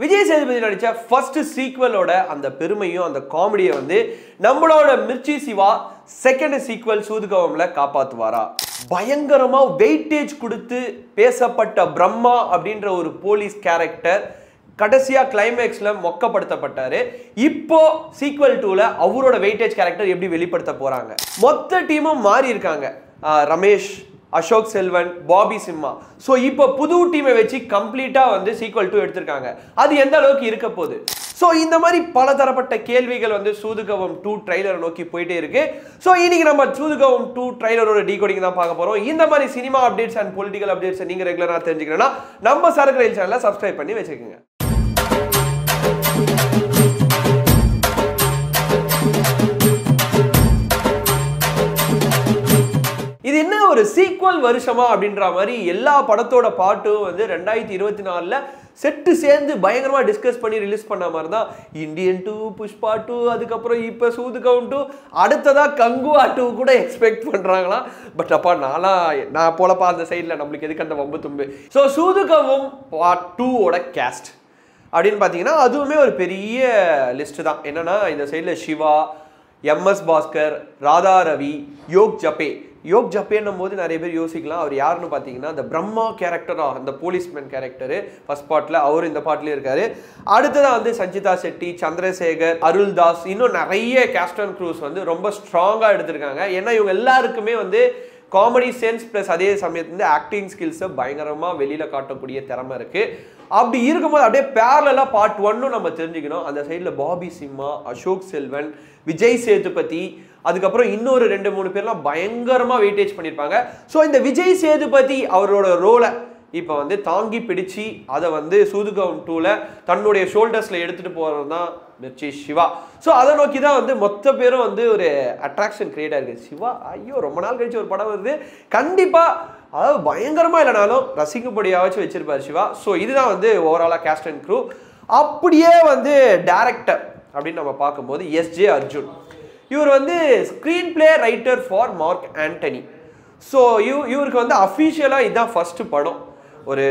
விஜய் சேதுபதி நடிச்ச ஃபர்ஸ்ட் சீக்வலோட அந்த பெருமையும் அந்த காமெடியை வந்து நம்மளோட மிர்ச்சி சிவா செகண்ட் சீக்வல் சூதுகவம்ல காப்பாத்துவாரா? பயங்கரமா வெயிட்டேஜ் கொடுத்து பேசப்பட்ட பிரம்மா அப்படின்ற ஒரு போலீஸ் கேரக்டர் கடைசியா கிளைமேக்ஸ்ல மொக்கப்படுத்தப்பட்டாரு. இப்போ சீக்வல் 2ல அவரோட வெயிட்டேஜ் கேரக்டர் எப்படி வெளிப்படுத்த போறாங்க? மொத்த டீமும் மாறி இருக்காங்க. ரமேஷ், அசோக் செல்வன், பாபி சிம்மா. ஸோ இப்போ புது டீமை வச்சு கம்ப்ளீட்டாக வந்து சீக்வல் 2 எடுத்திருக்காங்க. அது எந்த அளவுக்கு இருக்க போகுது? ஸோ இந்த மாதிரி பலதரப்பட்ட கேள்விகள் வந்து சூதுகவம் 2 ட்ரைலரை நோக்கி போயிட்டே இருக்கு. ஸோ இன்னைக்கு நம்ம சூதுகவம் 2 ட்ரைலரோட டீகோடிங் தான் பார்க்க போறோம். இந்த மாதிரி cinema updates and political updates நீங்க ரெகுலராக தெரிஞ்சுக்கணும்னா நம்ம சரக்கு ரயில் சேனலை சப்ஸ்கிரைப் பண்ணி வச்சுக்கோங்க. இது என்ன ஒரு சீக்வல் வருஷமா அப்படின்ற மாதிரி எல்லா படத்தோட பாட்டும் வந்து 2024ல செட்டு சேர்ந்து பயங்கரமா டிஸ்கஸ் பண்ணி ரிலீஸ் பண்ண மாதிரி தான் இந்தியன் 2, புஷ்பா 2, அதுக்கப்புறம் இப்போ சூதுகவம் 2, அடுத்ததா கங்குவா 2 கூட எக்ஸ்பெக்ட் பண்றாங்களாம். பட் அப்பா நான் போலப்பா அந்த சைடில் நம்மளுக்கு எதுக்கு அந்த வம்பு தும்பு. ஸோ சூதுகவம் பார்ட் 2ஓட கேஸ்ட் அப்படின்னு பார்த்தீங்கன்னா அதுவுமே ஒரு பெரிய லிஸ்ட் தான். என்னன்னா இந்த சைடில் சிவா, எம்எஸ் பாஸ்கர், ராதா ரவி, யோக் ஜப்பேன்னும் போது நிறைய பேர் யோசிக்கலாம் அவர் யாருன்னு பார்த்தீங்கன்னா அந்த பிரம்மா கேரக்டரா, அந்த போலீஸ்மேன் கேரக்டரு ஃபர்ஸ்ட் பார்ட்டில் அவர் இந்த பார்ட்லேயே இருக்காரு. அடுத்ததான் வந்து சஞ்சிதா செட்டி, சந்திரசேகர், அருள்தாஸ், இன்னும் நிறைய கேஸ்ட் அண்ட் க்ரூஸ் வந்து ரொம்ப ஸ்ட்ராங்காக எடுத்திருக்காங்க. ஏன்னா இவங்க எல்லாருக்குமே வந்து காமெடி சென்ஸ் ப்ளஸ் அதே சமயத்துல ஆக்டிங் ஸ்கில்ஸை பயங்கரமாக வெளியில் காட்டக்கூடிய திறமை இருக்குது. அப்படி இருக்கும்போது அப்படியே பேரலாக பார்ட் 1 நம்ம தெரிஞ்சுக்கணும். அந்த சைடில் பாபி சிம்மா, அசோக் செல்வன், விஜய் சேதுபதி, அதுக்கப்புறம் இன்னொரு 2-3 பேர்லாம் பயங்கரமாக வெயிட்டேஜ் பண்ணியிருப்பாங்க. ஸோ இந்த விஜய் சேதுபதி அவரோட ரோலை இப்போ வந்து தாங்கி பிடிச்சி அதை வந்து சூதுகவம் 2ல தன்னுடைய ஷோல்டர்ஸில் எடுத்துகிட்டு போகிறது தான் மிர்ச்சி சிவா. ஸோ அதை நோக்கி தான் வந்து மொத்த பேரும் வந்து ஒரு அட்ராக்ஷன் கிரியேட் ஆகிருக்கு. சிவா ஐயோ ரொம்ப நாள் கழிச்சு ஒரு படம் வருது, கண்டிப்பாக அதாவது பயங்கரமாக இல்லைனாலும் ரசிக்கும்படியாச்சும் வச்சிருப்பார் சிவா. ஸோ இதுதான் வந்து ஓவராலாக கேஸ்ட் அண்ட் க்ரூ. அப்படியே வந்து டேரக்டர் அப்படின்னு நம்ம பார்க்கும்போது எஸ்ஜே அர்ஜுன், இவர் வந்து screen play writer for Mark Antony. So இவருக்கு வந்து அஃபிஷியலாக இதுதான் ஃபஸ்ட்டு படம், ஒரு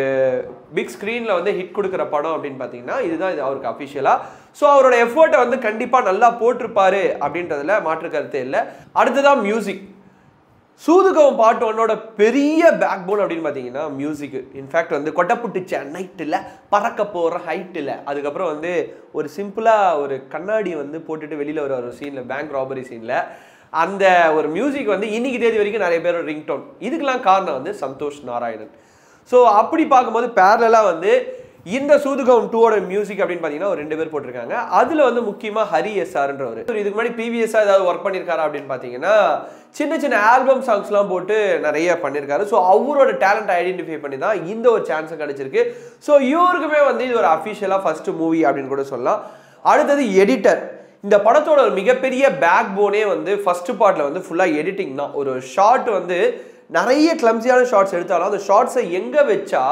பிக் ஸ்க்ரீனில் வந்து ஹிட் கொடுக்குற படம் அப்படின்னு பார்த்தீங்கன்னா இதுதான் இது அவருக்கு அஃபிஷியலாக. ஸோ அவரோட எஃபர்ட்டை வந்து கண்டிப்பாக நல்லா போட்டிருப்பாரு அப்படின்றதுல மாற்று கருத்தே இல்லை. அடுத்ததான் மியூசிக். சூதுகவம் பார்ட் 1ஓட பெரிய பேக் போன் அப்படின்னு பார்த்தீங்கன்னா மியூசிக்கு. இன்ஃபேக்ட் வந்து கொட்டப்புட்டுச்ச நைட்டில் பறக்க போகிற ஹைட்டில், அதுக்கப்புறம் வந்து ஒரு சிம்பிளாக ஒரு கண்ணாடி வந்து போட்டுட்டு வெளியில் வர ஒரு சீனில், பேங்க் ராபரி சீனில் அந்த ஒரு மியூசிக் வந்து இன்னைக்கு தேதி வரைக்கும் நிறைய பேர் ரிங்டோன். இதுக்கெல்லாம் காரணம் வந்து சந்தோஷ் நாராயணன். ஸோ அப்படி பார்க்கும்போது பேரலாக வந்து இந்த சூதுகவம் 2ஓட மியூசிக் அப்படின்னு பார்த்தீங்கன்னா ஒரு 2 பேர் போட்டிருக்காங்க. அதில் வந்து முக்கியமாக ஹரி எஸ்ஆர்ன்றவர். இதுக்கு முன்னாடி ப்ரீவியஸாக ஏதாவது ஒர்க் பண்ணியிருக்காரா அப்படின்னு பார்த்தீங்கன்னா சின்ன சின்ன ஆல்பம் சாங்ஸ்லாம் போட்டு நிறைய பண்ணியிருக்காரு. ஸோ அவரோட டேலண்ட் ஐடென்டிஃபை பண்ணி தான் இந்த ஒரு சான்ஸை கிடைச்சிருக்கு. ஸோ இவருக்குமே வந்து இது ஒரு அஃபிஷியலாக ஃபர்ஸ்ட் மூவி அப்படின்னு கூட சொல்லலாம். அடுத்தது எடிட்டர். இந்த படத்தோட ஒரு மிகப்பெரிய பேக் போனே வந்து ஃபர்ஸ்ட் பார்ட்டில் வந்து ஃபுல்லாக எடிட்டிங் தான். ஒரு ஷார்ட் வந்து நிறைய கிளம்ஸியான ஷார்ட்ஸ் எடுத்தாலும் அந்த ஷார்ட்ஸை எங்கே வச்சா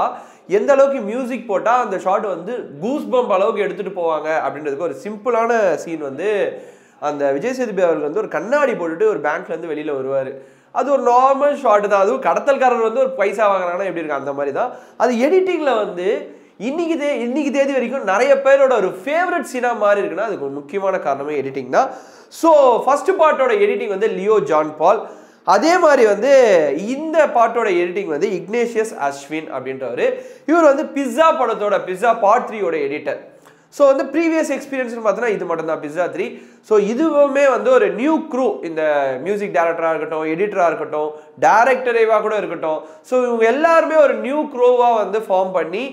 எந்த அளவுக்கு மியூசிக் போட்டால் அந்த ஷார்ட் வந்து கூஸ் பம்ப் அளவுக்கு எடுத்துகிட்டு போவாங்க அப்படின்றதுக்கு ஒரு சிம்பிளான சீன் வந்து அந்த விஜய் சேதுபதி அவருக்கு வந்து ஒரு கண்ணாடி போட்டுட்டு ஒரு பேங்க்லேருந்து வெளியில் வருவார். அது ஒரு நார்மல் ஷார்ட் தான். அதுவும் கடத்தல்காரர் வந்து ஒரு பைசா வாங்குறாங்கன்னா எப்படி இருக்கு அந்த மாதிரி தான். அது எடிட்டிங்கில் வந்து இன்னைக்கு தேதி வரைக்கும் நிறைய பேரோட ஒரு ஃபேவரட் சீனாக மாறி இருக்குன்னா அதுக்கு ஒரு முக்கியமான காரணமே எடிட்டிங் தான். ஸோ ஃபர்ஸ்ட் பார்ட்டோட எடிட்டிங் வந்து லியோ ஜான் பால். அதே மாதிரி வந்து இந்த பாட்டோட எடிட்டிங் வந்து இக்னேஷியஸ் அஸ்வின் அப்படின்றவர். இவர் வந்து பிஸ்ஸா படத்தோட பிஸ்ஸா பார்ட் 3ஓட எடிட்டர். ஸோ வந்து ப்ரீவியஸ் எக்ஸ்பீரியன்ஸ்னு பார்த்தோன்னா இது மட்டும்தான் பிஸ்ஸா 3. ஸோ இதுவுமே வந்து ஒரு நியூ க்ரூ, இந்த மியூசிக் டைரக்டராக இருக்கட்டும், எடிட்டராக இருக்கட்டும், டைரக்டரேவாக கூட இருக்கட்டும். ஸோ இவங்க எல்லாருமே ஒரு நியூ க்ரூவாக வந்து ஃபார்ம் பண்ணி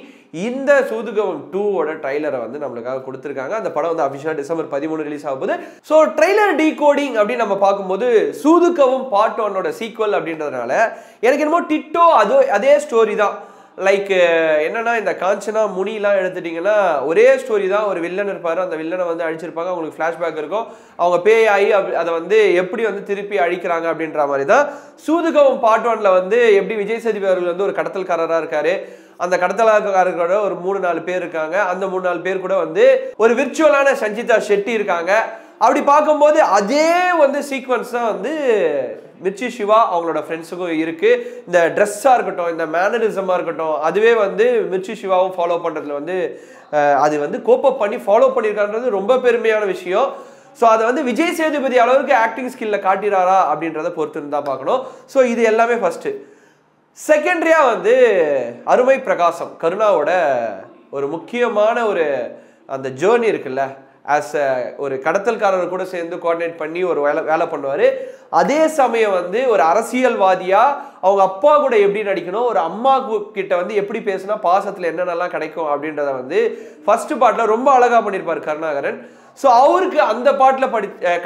இந்த சூதுகவம் 2ஓட ட்ரைலரை வந்து நம்மளுக்காக கொடுத்துருக்காங்க. அந்த படம் வந்து அஃபிஷியலாக டிசம்பர் 13 ரிலீஸ் ஆக போகுது. ஸோ ட்ரைலர் டீகோடிங் அப்படின்னு நம்ம பார்க்கும்போது சூதுகவம் பார்ட் 1ஓட சீக்வல் அப்படின்றதுனால எனக்கு என்னமோ டிட்டோ அதே ஸ்டோரி தான். லைக் என்னன்னா இந்த காஞ்சனா முனிலாம் எடுத்துட்டிங்கன்னா ஒரே ஸ்டோரி தான். ஒரு வில்லன் இருப்பார், அந்த வில்லனை வந்து அழிச்சிருப்பாங்க, அவங்களுக்கு ஃப்ளாஷ்பேக் இருக்கும், அவங்க பேய் ஆகி அதை வந்து எப்படி வந்து திருப்பி அழிக்கிறாங்க அப்படின்ற மாதிரி தான். சூதுகவம் பார்ட் 1ல வந்து எப்படி விஜய் சேதுபதி அவர்கள் வந்து ஒரு கடத்தல்காரராக இருக்காரு, அந்த கடத்தல்காரர்களோட ஒரு 3-4 பேர் இருக்காங்க, அந்த 3-4 பேர் கூட வந்து ஒரு விர்ச்சுவலான சஞ்சிதா செட்டி இருக்காங்க. அப்படி பார்க்கும்போது அதே வந்து சீக்வன்ஸ் தான் வந்து மிர்ச்சி சிவா அவங்களோட ஃப்ரெண்ட்ஸுக்கும் இருக்கு. இந்த ட்ரெஸ்ஸா இருக்கட்டும், இந்த மேனரிசமா இருக்கட்டும், அதுவே வந்து மிர்ச்சி சிவாவும் ஃபாலோ பண்றதுல வந்து அது வந்து கோப்பப் பண்ணி ஃபாலோ பண்ணியிருக்கான்றது ரொம்ப பெருமையான விஷயம். ஸோ அதை வந்து விஜய் சேதுபதி அளவுக்கு ஆக்டிங் ஸ்கில்ல காட்டிறாரா அப்படின்றத பொறுத்து இருந்தா பார்க்கணும். ஸோ இது எல்லாமே ஃபர்ஸ்ட். செகண்டரியா வந்து அருமை பிரகாசம் கருணாவோட ஒரு முக்கியமான ஒரு அந்த ஜேர்னி இருக்குல்ல, ஆஸ் ஒரு கடத்தல்காரர் கூட சேர்ந்து கோஆர்டினேட் பண்ணி ஒரு வேலை பண்ணுவார். அதே சமயம் வந்து ஒரு அரசியல்வாதியா அவங்க அப்பா கூட எப்படி நடிக்கணும், ஒரு அம்மா கிட்ட வந்து எப்படி பேசினா பாசத்தில் என்னென்னலாம் கிடைக்கும் அப்படின்றத வந்து ஃபர்ஸ்ட் பார்ட்டில் ரொம்ப அழகாக பண்ணியிருப்பார் கருணாகரன். ஸோ அவருக்கு அந்த பாட்டில்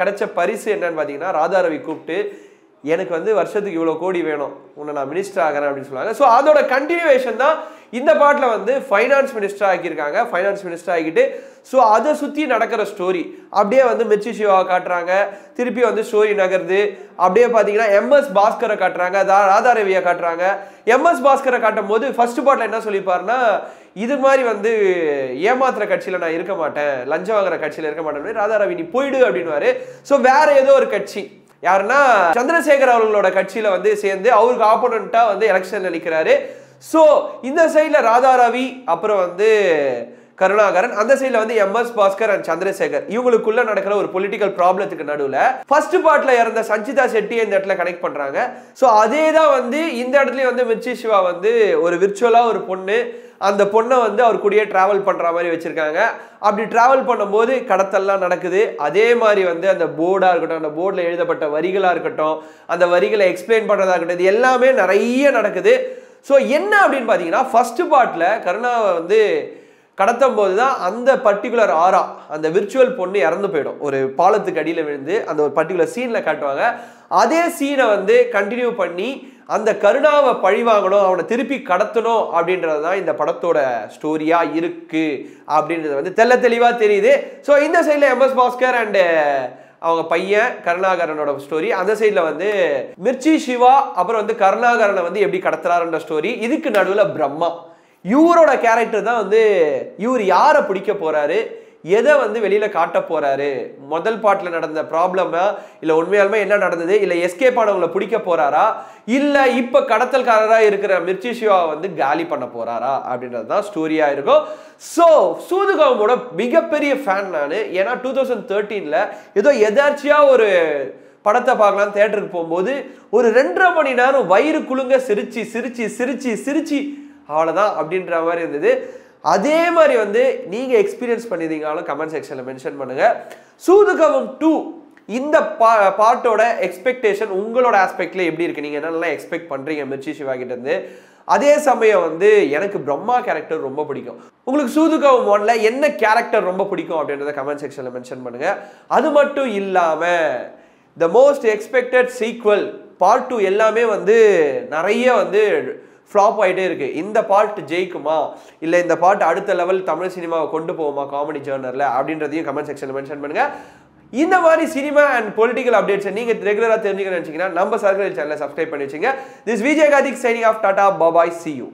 கிடைச்ச பரிசு என்னன்னு பார்த்தீங்கன்னா, ராதாரவி கூப்பிட்டு எனக்கு வந்து வருஷத்துக்கு இவ்வளோ கோடி வேணும், உன்னை நான் மினிஸ்டர் ஆகிறேன் அப்படின்னு சொல்லுவாங்க. ஸோ அதோட கண்டினியூவேஷன் தான் இந்த பாட்டில் வந்து ஃபைனான்ஸ் மினிஸ்டர் ஆக்கியிருக்காங்க. ஃபைனான்ஸ் மினிஸ்டர் ஆகிட்டு ஸோ அதை சுற்றி நடக்கிற ஸ்டோரி அப்படியே வந்து மிர்ச்சி சிவாவை காட்டுறாங்க. திருப்பி வந்து ஸ்டோரி நகருது. அப்படியே பார்த்தீங்கன்னா MS பாஸ்கரை காட்டுறாங்க, ராதாரவியை காட்டுறாங்க. MS பாஸ்கரை காட்டும் போது ஃபர்ஸ்ட் பாட்டில் என்ன சொல்லிப்பாருன்னா, இது மாதிரி வந்து ஏமாத்துற கட்சியில் நான் இருக்க மாட்டேன், லஞ்சம் வாங்குற கட்சியில் இருக்க மாட்டேன், ராதாரவி நீ போயிடு அப்படின்னுவாரு. ஸோ வேற ஏதோ ஒரு கட்சி, யாருன்னா சந்திரசேகர் அவர்களோட கட்சியில வந்து சேர்ந்து அவருக்கு ஆப்போனண்டா வந்து எலெக்ஷன்ல நிற்கிறாரு. ஸோ இந்த சைட்ல ராதாரவி, அப்புறம் வந்து கருணாகரன், அந்த சைட்ல வந்து MS பாஸ்கர் அண்ட் சந்திரசேகர், இவங்களுக்குள்ள நடக்கிற ஒரு பொலிட்டிக்கல் ப்ராப்ளத்துக்கு நடுவில் ஃபர்ஸ்ட் பார்ட்ல இறந்த சஞ்சிதா செட்டி இந்த இடத்துல கனெக்ட் பண்றாங்க. ஸோ அதே தான் வந்து இந்த இடத்துலயும் வந்து மிர்ச்சி சிவா வந்து ஒரு விர்ச்சுவலா ஒரு பொண்ணு, அந்த பொண்ணை வந்து அவர் கூடயே டிராவல் பண்ற மாதிரி வச்சிருக்காங்க. அப்படி டிராவல் பண்ணும்போது கடத்தல்லாம் நடக்குது. அதே மாதிரி வந்து அந்த போர்டா இருக்கட்டும், அந்த போர்டில் எழுதப்பட்ட வரிகளா இருக்கட்டும், அந்த வரிகளை எக்ஸ்பிளைன் பண்றதா இருக்கட்டும், இது எல்லாமே நிறைய நடக்குது. ஸோ என்ன அப்படின்னு பார்த்தீங்கன்னா, ஃபர்ஸ்ட் பார்ட்ல கருணாவை வந்து கடத்தும் போது தான் அந்த பர்டிகுலர் ஆரா, அந்த விர்ச்சுவல் பொண்ணு இறந்து போயிடும், ஒரு பாலத்துக்கு அடியில் விழுந்து. அந்த ஒரு பர்டிகுலர் சீன்ல காட்டுவாங்க. அதே சீனை வந்து கண்டினியூ பண்ணி அந்த கருணாவை பழி வாங்கணும், அவனை திருப்பி கடத்தணும் அப்படின்றது தான் இந்த படத்தோட ஸ்டோரியா இருக்கு அப்படின்றது வந்து தெல்ல தெளிவா தெரியுது. ஸோ இந்த சைட்ல MS பாஸ்கர் அண்ட் அவங்க பையன் கருணாகரனோட ஸ்டோரி, அந்த சைட்ல வந்து மிர்ச்சி சிவா அப்புறம் வந்து கருணாகரனை வந்து எப்படி கடத்துறாருன்ற ஸ்டோரி. இதுக்கு நடுவில் பிரம்மா, இவரோட கேரக்டர் தான் வந்து இவர் யாரை பிடிக்க போறாரு, எதை வந்து வெளியில காட்ட போறாரு, முதல் பாட்டுல நடந்த ப்ராப்ளமா இல்ல உண்மையாலுமே என்ன நடந்தது, இல்ல எஸ்கேப் ஆனவங்களை பிடிக்க போறாரா, இல்ல இப்ப கடத்தல்காரரா இருக்கிற மிர்ச்சி சிவா வந்து காலி பண்ண போறாரா அப்படின்றது தான் ஸ்டோரியா இருக்கும். ஸோ சூதுகோமோட மிகப்பெரிய ஃபேன் நான். ஏன்னா 2013ல ஏதோ எதாச்சியா ஒரு படத்தை பார்க்கலாம் தியேட்டருக்கு போகும்போது ஒரு 2.5 மணி நேரம் வயிறு குலுங்க சிரிச்சு சிரிச்சு சிரிச்சு சிரிச்சு அவ்வளோதான் அப்படின்ற மாதிரி இருந்தது. அதே மாதிரி வந்து நீங்க எக்ஸ்பீரியன்ஸ் பண்ணிருந்தீங்கனாலும் கமெண்ட் செக்ஷன்ல மென்ஷன் பண்ணுங்க. சூதுகவம் 2 இந்த பார்ட்டோட எக்ஸ்பெக்டேஷன் உங்களோட ஆஸ்பெக்ட்ல எப்படி இருக்கு, நீங்க என்னெல்லாம் எக்ஸ்பெக்ட் பண்றீங்க மிர்ச்சி சிவா கிட்ட இருந்து. அதே சமயம் வந்து எனக்கு பிரம்மா கேரக்டர் ரொம்ப பிடிக்கும். உங்களுக்கு சூதுகவம் 1ல என்ன கேரக்டர் ரொம்ப பிடிக்கும் அப்படின்றத கமெண்ட் செக்ஷன்ல மென்ஷன் பண்ணுங்க. அது மட்டும் இல்லாம the most expected sequel part 2 எல்லாமே வந்து நிறைய வந்து ஃப்ளாப் ஆகிட்டே இருக்கு. இந்த பார்ட் ஜெயிக்குமா, இல்லை இந்த பார்ட் அடுத்த லெவல் தமிழ் சினிமாவை கொண்டு போகுமா காமெடி ஜேர்னரில் அப்படின்றதையும் கமெண்ட் செக்ஷனில் மென்ஷன் பண்ணுங்க. இந்த மாதிரி சினிமா அண்ட் பொலிட்டிக்கல் அப்டேட்ஸ் நீங்க ரெகுலராக தெரிஞ்சுக்கணும்னு நினைச்சீங்கன்னா நம்ம சர்க்கரை சேனலை சப்ஸ்கிரைப் பண்ணி வச்சுங்க. This Vijay Karthik signing off. Tata, bye, see you.